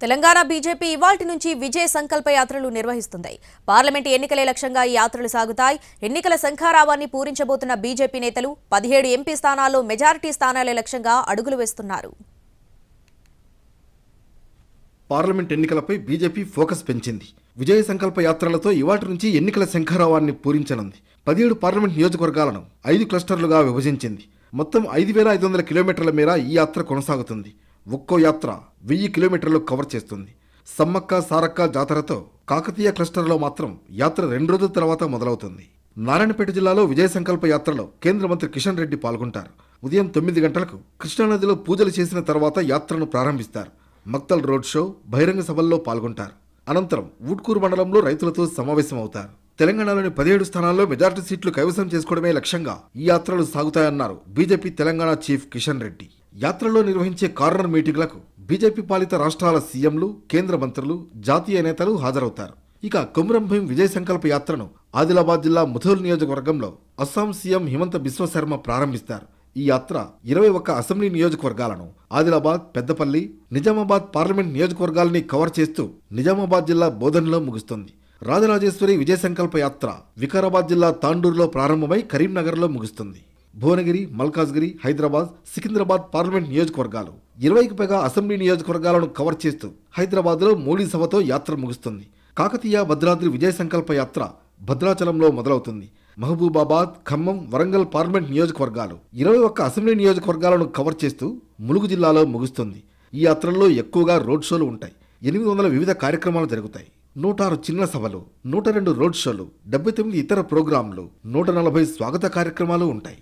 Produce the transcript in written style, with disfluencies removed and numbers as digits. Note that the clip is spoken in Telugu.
తెలంగాణ బీజేపీ ఇవాల్టి నుంచి విజయ సంకల్ప యాత్రలు నిర్వహిస్తుంది. పార్లమెంటు ఎన్నికలే లక్ష్యంగా ఈ యాత్రలు సాగుతాయి. ఎన్నికల శంఖారావాన్ని పూరించబోతున్న బీజేపీ నేతలు 17 ఎంపీ స్థానాల్లో మెజారిటీ స్థానాలే లక్ష్యంగా అడుగులు వేస్తున్నారు. పార్లమెంట్ ఎన్నికలపై బీజేపీ ఫోకస్ పెంచింది. విజయ సంకల్ప యాత్రలతో ఇవాటి నుంచి ఎన్నికల శంఖారావాన్ని పూరించనుంది. 17 పార్లమెంట్ నియోజకవర్గాలను 5 క్లస్టర్లుగా విభజించింది. మొత్తం 5500 కిలోమీటర్ల మేర ఈ యాత్ర కొనసాగుతుంది. ఒక్కో యాత్ర 1000 కిలోమీటర్లు కవర్ చేస్తుంది. సమ్మక్క సారక్క జాతరతో కాకతీయ క్లస్టర్లో మాత్రం యాత్ర 2 రోజుల తర్వాత మొదలవుతుంది. నారాయణపేట జిల్లాలో విజయ సంకల్ప యాత్రలో కేంద్ర మంత్రి కిషన్ రెడ్డి పాల్గొంటారు. ఉదయం 9 గంటలకు కృష్ణానదిలో పూజలు చేసిన తర్వాత యాత్రను ప్రారంభిస్తారు. మక్తల్ రోడ్ షో, బహిరంగ సభల్లో పాల్గొంటారు. అనంతరం ఊట్కూరు మండలంలో రైతులతో సమావేశమవుతారు. తెలంగాణలోని 17 స్థానాల్లో మెజార్టీ సీట్లు కైవసం చేసుకోవడమే లక్ష్యంగా ఈ యాత్రలు సాగుతాయన్నారు బీజేపీ తెలంగాణ చీఫ్ కిషన్ రెడ్డి. యాత్రలో నిర్వహించే కార్నర్ మీటింగ్లకు బీజేపీ పాలిత రాష్ట్రాల సీఎంలు, కేంద్ర మంత్రులు, జాతీయ నేతలు హాజరవుతారు. ఇక కొమురం భీం విజయ సంకల్ప యాత్రను ఆదిలాబాద్ జిల్లా ముధోల్ నియోజకవర్గంలో అస్సాం సీఎం హిమంత బిశ్వ శర్మ ప్రారంభిస్తారు. ఈ యాత్ర 21 అసెంబ్లీ నియోజకవర్గాలను, ఆదిలాబాద్, పెద్దపల్లి, నిజామాబాద్ పార్లమెంట్ నియోజకవర్గాలని కవర్ చేస్తూ నిజామాబాద్ జిల్లా బోధన్లో ముగుస్తుంది. రాజరాజేశ్వరి విజయ సంకల్ప యాత్ర వికారాబాద్ జిల్లా తాండూరులో ప్రారంభమై కరీంనగర్లో ముగుస్తుంది. భువనగిరి, మల్కాజ్గిరి, హైదరాబాద్, సికింద్రాబాద్ పార్లమెంట్ నియోజకవర్గాలు, 20కి పైగా అసెంబ్లీ నియోజకవర్గాలను కవర్ చేస్తూ హైదరాబాద్లో మోడీ సభతో యాత్ర ముగుస్తుంది. కాకతీయ భద్రాద్రి విజయ సంకల్ప యాత్ర భద్రాచలంలో మొదలవుతుంది. మహబూబాబాద్, ఖమ్మం, వరంగల్ పార్లమెంట్ నియోజకవర్గాలు, 21 అసెంబ్లీ నియోజకవర్గాలను కవర్ చేస్తూ ములుగు జిల్లాలో ముగుస్తుంది. ఈ యాత్రల్లో ఎక్కువగా రోడ్ షోలు ఉంటాయి. 800 వివిధ కార్యక్రమాలు జరుగుతాయి. 106 చిన్న సభలు, 102 రోడ్ షోలు, 79 ఇతర ప్రోగ్రాంలు, 140 స్వాగత కార్యక్రమాలు ఉంటాయి.